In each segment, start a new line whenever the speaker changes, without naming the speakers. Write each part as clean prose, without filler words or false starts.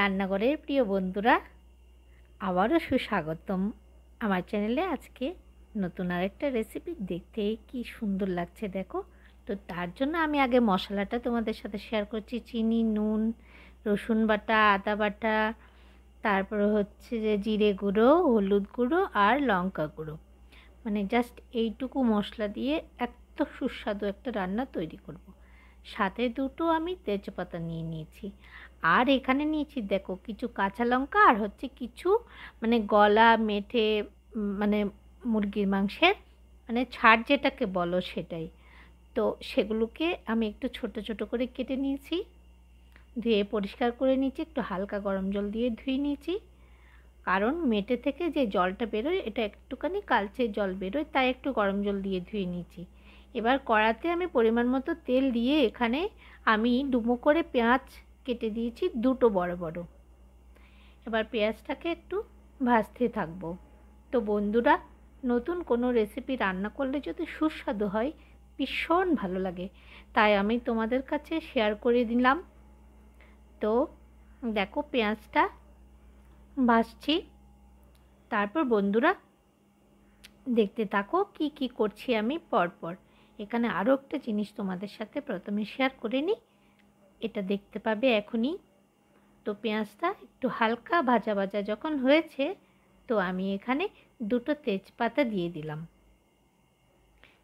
রান্নাঘরের প্রিয় বন্ধুরা, আবারও সুস্বাগতম আমার চ্যানেলে। আজকে নতুন আরেকটা রেসিপি। দেখতে কি সুন্দর লাগছে দেখো। তো তার জন্য আমি আগে মশলাটা তোমাদের সাথে শেয়ার করছি। চিনি, নুন, রসুন বাটা, আদা বাটা, তারপরে হচ্ছে যে জিরে গুঁড়ো, হলুদ গুঁড়ো আর লঙ্কা গুঁড়ো। মানে জাস্ট এইটুকু মশলা দিয়ে এত সুস্বাদু একটা রান্না তৈরি করব। সাথে দুটো আমি তেজপাতা নিয়ে নিয়েছি। আর এখানে নিয়েছি দেখো কিছু কাঁচা লঙ্কা আর হচ্ছে কিছু মানে গলা মেটে মানে মুরগির মাংসের মানে ছাড় যেটাকে বলো সেটাই। তো সেগুলোকে আমি একটু ছোট ছোট করে কেটে নিয়েছি, ধুয়ে পরিষ্কার করে নিয়েছি, একটু হালকা গরম জল দিয়ে ধুয়ে নিয়েছি। কারণ মেটে থেকে যে জলটা বেরোয় এটা একটুখানি কালচে জল বেরোয়, তাই একটু গরম জল দিয়ে ধুয়ে নিয়েছি। এবার কড়াতে আমি পরিমাণ মতো তেল দিয়ে এখানে আমি ডুমো করে পেঁয়াজ কেটে দিয়েছি দুটো বড় বড়। এবার পেঁয়াজটাকে একটু ভাজতে থাকবো। তো বন্ধুরা, নতুন কোনো রেসিপি রান্না করলে যদি সুস্বাদু হয় ভীষণ ভালো লাগে, তাই আমি তোমাদের কাছে শেয়ার করে দিলাম। তো দেখো পেঁয়াজটা ভাজছি। তারপর বন্ধুরা দেখতে থাকো কি কি করছি আমি পরপর। এখানে আরও একটা জিনিস তোমাদের সাথে প্রথমে শেয়ার করে নিই, এটা দেখতে পাবে এখনই। তো পেঁয়াজটা একটু হালকা ভাজা ভাজা যখন হয়েছে, তো আমি এখানে দুটো তেজপাতা দিয়ে দিলাম।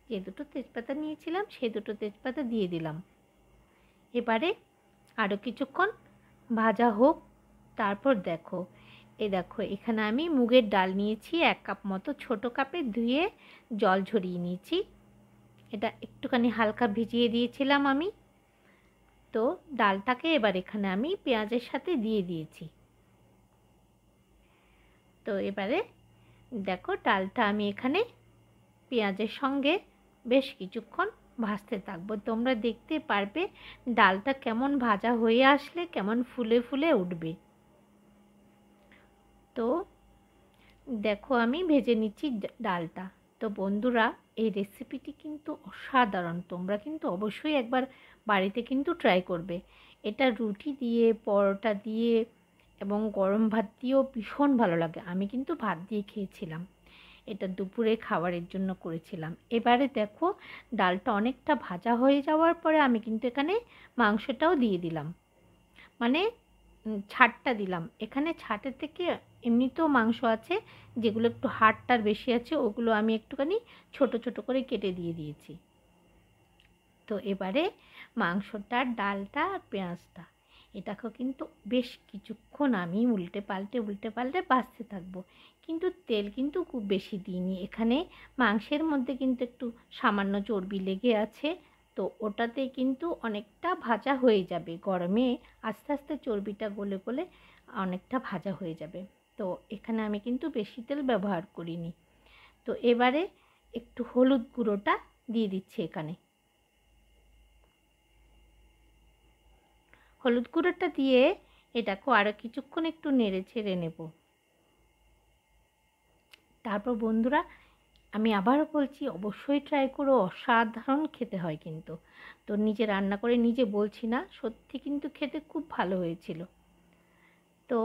যে দুটো তেজপাতা নিয়েছিলাম সেই দুটো তেজপাতা দিয়ে দিলাম। এবারে আরও কিছুক্ষণ ভাজা হোক। তারপর দেখো দেখো এখানে আমি মুগের ডাল নিয়েছি 1 কাপ মতো, ছোটো কাপে ধুয়ে জল ঝরিয়ে নিয়েছি। এটা একটুখানি হালকা ভিজিয়ে দিয়েছিলাম আমি। তো ডালটাকে এবার এখানে আমি পেঁয়াজের সাথে দিয়ে দিয়েছি। তো এবারে দেখো ডালটা আমি এখানে পেঁয়াজের সঙ্গে বেশ কিছুক্ষণ ভাজতে থাকবো। তোমরা দেখতে পারবে ডালটা কেমন ভাজা হয়ে আসলে কেমন ফুলে ফুলে উঠবে। তো দেখো আমি ভেজে নিচ্ছি ডালটা। তো বন্ধুরা, এই রেসিপিটি কিন্তু অসাধারণ, তোমরা কিন্তু অবশ্যই একবার বাড়িতে কিন্তু ট্রাই করবে। এটা রুটি দিয়ে, পরোটা দিয়ে এবং গরম ভাত দিয়েও ভীষণ ভালো লাগে। আমি কিন্তু ভাত দিয়ে খেয়েছিলাম, এটা দুপুরে খাবারের জন্য করেছিলাম। এবারে দেখো ডালটা অনেকটা ভাজা হয়ে যাওয়ার পরে আমি কিন্তু এখানে মাংসটাও দিয়ে দিলাম, মানে ছাড়টা দিলাম। এখানে ছাটের থেকে এমনিতেও মাংস আছে যেগুলো একটু হাড়টার বেশি আছে, ওগুলো আমি একটুখানি ছোট ছোট করে কেটে দিয়ে দিয়েছি। তো এবারে মাংসটা, ডালটা আর পেঁয়াজটা এটাকেও কিন্তু বেশ কিছুক্ষণ আমি উল্টে পাল্টে ভাজতে থাকবো। কিন্তু তেল কিন্তু খুব বেশি দিইনি, এখানে মাংসের মধ্যে কিন্তু একটু সামান্য চর্বি লেগে আছে। তো ওটাতে কিন্তু অনেকটা ভাজা হয়ে যাবে, গরমে আস্তে আস্তে চর্বিটা গলে গলে অনেকটা ভাজা হয়ে যাবে। তো এখানে আমি কিন্তু বেশি তেল ব্যবহার করিনি। তো এবারে একটু হলুদ গুঁড়োটা দিয়ে দিচ্ছি এখানে। হলুদ গুঁড়োটা দিয়ে এটাকে আরও কিছুক্ষণ একটু নেড়ে ছেড়ে নেব। তারপর বন্ধুরা, আমি আবারও বলছি অবশ্যই ট্রাই করো, অসাধারণ খেতে হয় কিন্তু। তো নিজে রান্না করে নিজে বলছি না, সত্যি কিন্তু খেতে খুব ভালো হয়েছিল। তো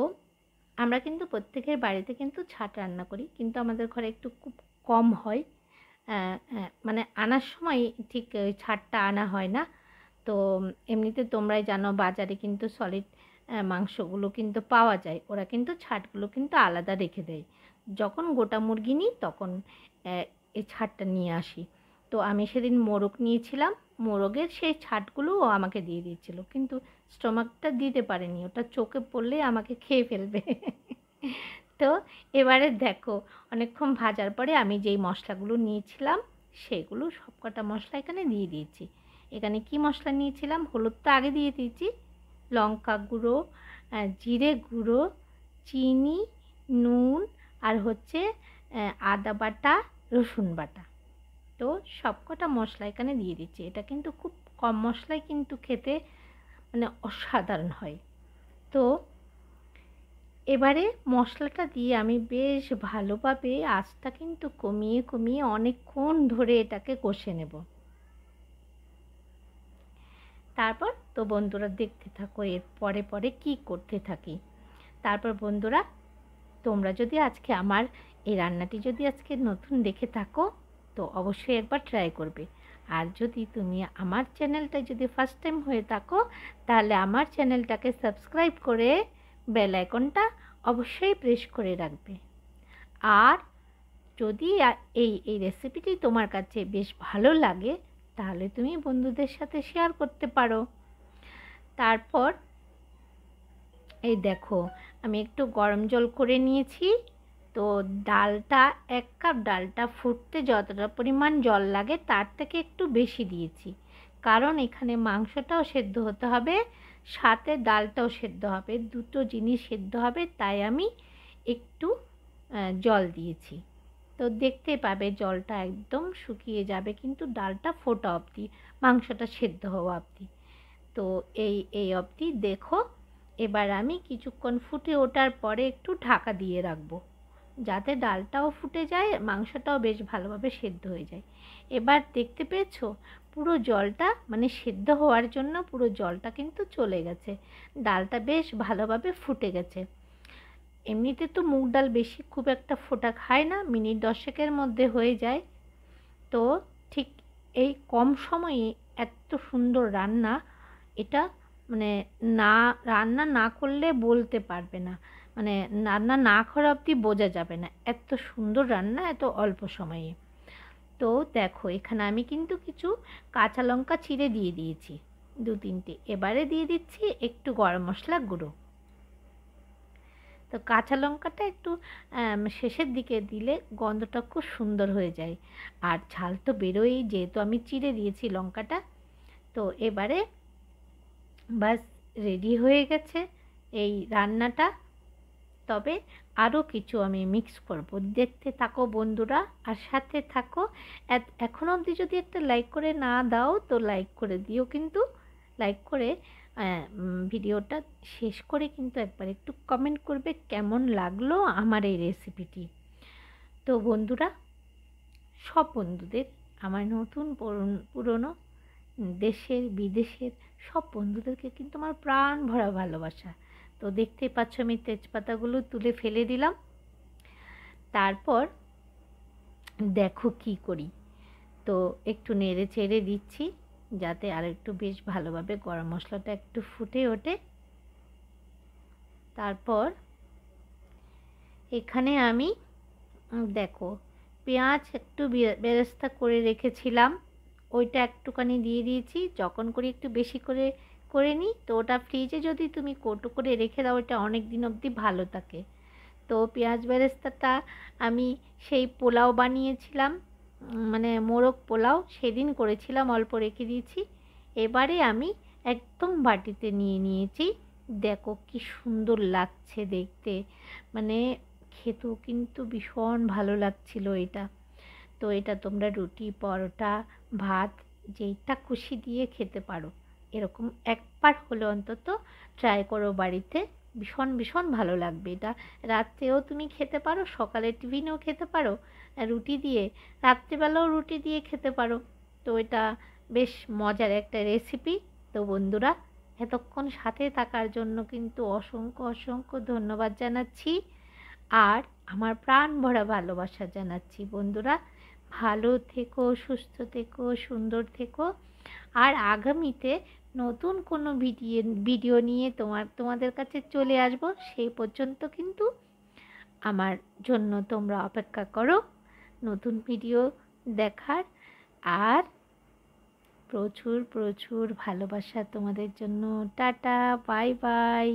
আমরা কিন্তু প্রত্যেকের বাড়িতে কিন্তু ছাট রান্না করি, কিন্তু আমাদের ঘরে একটু খুব কম হয়। মানে আনার সময় ঠিক ওই ছাটটা আনা হয় না। তো এমনিতে তোমরাই জানো বাজারে কিন্তু সলিড মাংসগুলো কিন্তু পাওয়া যায়, ওরা কিন্তু ছাটগুলো কিন্তু আলাদা রেখে দেয়। যখন গোটা মুরগি নিই তখন এই ছাটটা নিয়ে আসি। তো আমি সেদিন মোরগ নিয়েছিলাম, মোরগের সেই ছাটগুলো ও আমাকে দিয়ে দিয়েছিল, কিন্তু স্টোমাকটা দিতে পারেনি, ওটা চোখে পড়লে আমাকে খেয়ে ফেলবে। তো এবারে দেখো অনেকক্ষণ ভাজার পরে আমি যেই মশলাগুলো নিয়েছিলাম সেগুলো সবকটা মশলা এখানে দিয়ে দিয়েছি। এখানে কি মশলা নিয়েছিলাম, হলুদটা আগে দিয়ে দিয়েছি, লঙ্কা গুঁড়ো, জিরে গুঁড়ো, চিনি, নুন আর হচ্ছে আদা বাটা, রসুন বাটা। তো সবকটা মশলা এখানে দিয়ে দিচ্ছি। এটা কিন্তু খুব কম মশলায় কিন্তু খেতে মানে অসাধারণ হয়। তো এবারে মশলাটা দিয়ে আমি বেশ ভালোভাবে আঁচটা কিন্তু কমিয়ে কমিয়ে অনেকক্ষণ ধরে এটাকে কষে নেব। তারপর তো বন্ধুরা দেখতে থাকো এর পরে পরে কী করতে থাকি। তারপর বন্ধুরা, তোমরা যদি আজকে আমার এই রান্নাটি যদি আজকে নতুন দেখে থাকো তো অবশ্যই একবার ট্রাই করবে। আর যদি তুমি আমার চ্যানেলটা যদি ফার্স্ট টাইম হয়ে থাকো তাহলে আমার চ্যানেলটাকে সাবস্ক্রাইব করে বেল আইকনটা অবশ্যই প্রেস করে রাখবে। আর যদি এই এই রেসিপিটি তোমার কাছে বেশ ভালো লাগে তাহলে তুমি বন্ধুদের সাথে শেয়ার করতে পারো। তারপর এই দেখো, আমি একটু গরম জল করে নিয়েছি। তো ডালটা 1 কাপ ডালটা ফুটতে যতটা পরিমাণ জল লাগে তার থেকে একটু বেশি দিয়েছি, কারণ এখানে মাংসটাও সেদ্ধ হতে হবে, সাথে ডালটাও সেদ্ধ হবে, দুটো জিনিস সেদ্ধ হবে, তাই আমি একটু জল দিয়েছি। তো দেখতে পাবে জলটা একদম শুকিয়ে যাবে, কিন্তু ডালটা ফোটা অবধি, মাংসটা সেদ্ধ হওয়া অবধি। তো এই অবধি দেখো। এবার আমি কিছুক্ষণ ফুটে ওঠার পরে একটু ঢাকা দিয়ে রাখবো, যাতে ডালটাও ফুটে যায়, মাংসটাও বেশ ভালোভাবে সেদ্ধ হয়ে যায়। এবার দেখতে পেয়েছো পুরো জলটা, মানে সেদ্ধ হওয়ার জন্য পুরো জলটা কিন্তু চলে গেছে, ডালটা বেশ ভালোভাবে ফুটে গেছে। এমনিতে তো মুগ ডাল বেশি খুব একটা ফোটা খায় না, মিনিট 10-এর মধ্যে হয়ে যায়। তো ঠিক এই কম সময়ে এত সুন্দর রান্না, এটা মানে না রান্না না করলে বলতে পারবে না, মানে রান্না না করা অবধি বোঝা যাবে না এত সুন্দর রান্না এত অল্প সময়ে। তো দেখো এখানে আমি কিন্তু কিছু কাঁচা লঙ্কা চিড়ে দিয়ে দিয়েছি 2-3টে। এবারে দিয়ে দিচ্ছি একটু গরম মশলা গুঁড়ো। তো কাঁচা লঙ্কাটা একটু শেষের দিকে দিলে গন্ধটা খুব সুন্দর হয়ে যায়, আর ঝাল তো বেরোই, যেহেতু আমি চিড়ে দিয়েছি লঙ্কাটা। তো এবারে বাস রেডি হয়ে গেছে এই রান্নাটা। তবে আরও কিছু আমি মিক্স করব, দেখতে থাকো বন্ধুরা আর সাথে থাকো। এখন অবধি যদি একটা লাইক করে না দাও তো লাইক করে দিও, কিন্তু লাইক করে ভিডিওটা শেষ করে কিন্তু একবার একটু কমেন্ট করবে কেমন লাগলো আমার এই রেসিপিটি। তো বন্ধুরা, সব বন্ধুদের আমার নতুন পুরনো দেশের বিদেশের সব বন্ধুদেরকে কিন্তু আমার প্রাণ ভরা ভালোবাসা। তো দেখতেই পাচ্ছ আমি তেজপাতাগুলো তুলে ফেলে দিলাম। তারপর দেখো কি করি, তো একটু নেড়ে চেড়ে দিচ্ছি যাতে আর একটু বেশ ভালোভাবে গরম মশলাটা একটু ফুটে ওঠে। তারপর এখানে আমি দেখো পেঁয়াজ একটু বেরেস্তা করে রেখেছিলাম, ওইটা একটুখানি দিয়ে দিয়েছি। যখন করি একটু বেশি করে করে নিই, তো ওটা ফ্রিজে যদি তুমি কৌটো করে রেখে দাও ওটা অনেক দিন অবধি ভালো থাকে। তো পেঁয়াজ বেরেস্তাটা আমি সেই পোলাও বানিয়েছিলাম, মানে মোরগ পোলাও সেদিন করেছিলাম, অল্প রেখে দিয়েছি। এবারে আমি একদম বাটিতে নিয়ে নিয়েছি। দেখো কি সুন্দর লাগছে দেখতে, মানে খেতেও কিন্তু ভীষণ ভালো লাগছিল এটা। তো এটা তোমরা রুটি, পরোটা, ভাত যেইটা খুশি দিয়ে খেতে পারো। এরকম একবার হলে অন্তত ট্রাই করো বাড়িতে, ভীষণ ভীষণ ভালো লাগবে। এটা রাত্রেও তুমি খেতে পারো, সকালে টিফিনেও খেতে পারো, রুটি দিয়ে, রাত্রিবেলাও রুটি দিয়ে খেতে পারো। তো এটা বেশ মজার একটা রেসিপি। তো বন্ধুরা, এতক্ষণ সাথে থাকার জন্য কিন্তু অসংখ্য অসংখ্য ধন্যবাদ জানাচ্ছি, আর আমার প্রাণ ভরা ভালোবাসা জানাচ্ছি। বন্ধুরা, ভালো থেকো, সুস্থ থেকো, সুন্দর থেকো। আর আগামীতে নতুন কোনো ভিডিও নিয়ে তোমাদের কাছে চলে আসবো। সেই পর্যন্ত কিন্তু আমার জন্য তোমরা অপেক্ষা করো নতুন ভিডিও দেখার। আর প্রচুর প্রচুর ভালোবাসা তোমাদের জন্য। Tata, bye bye.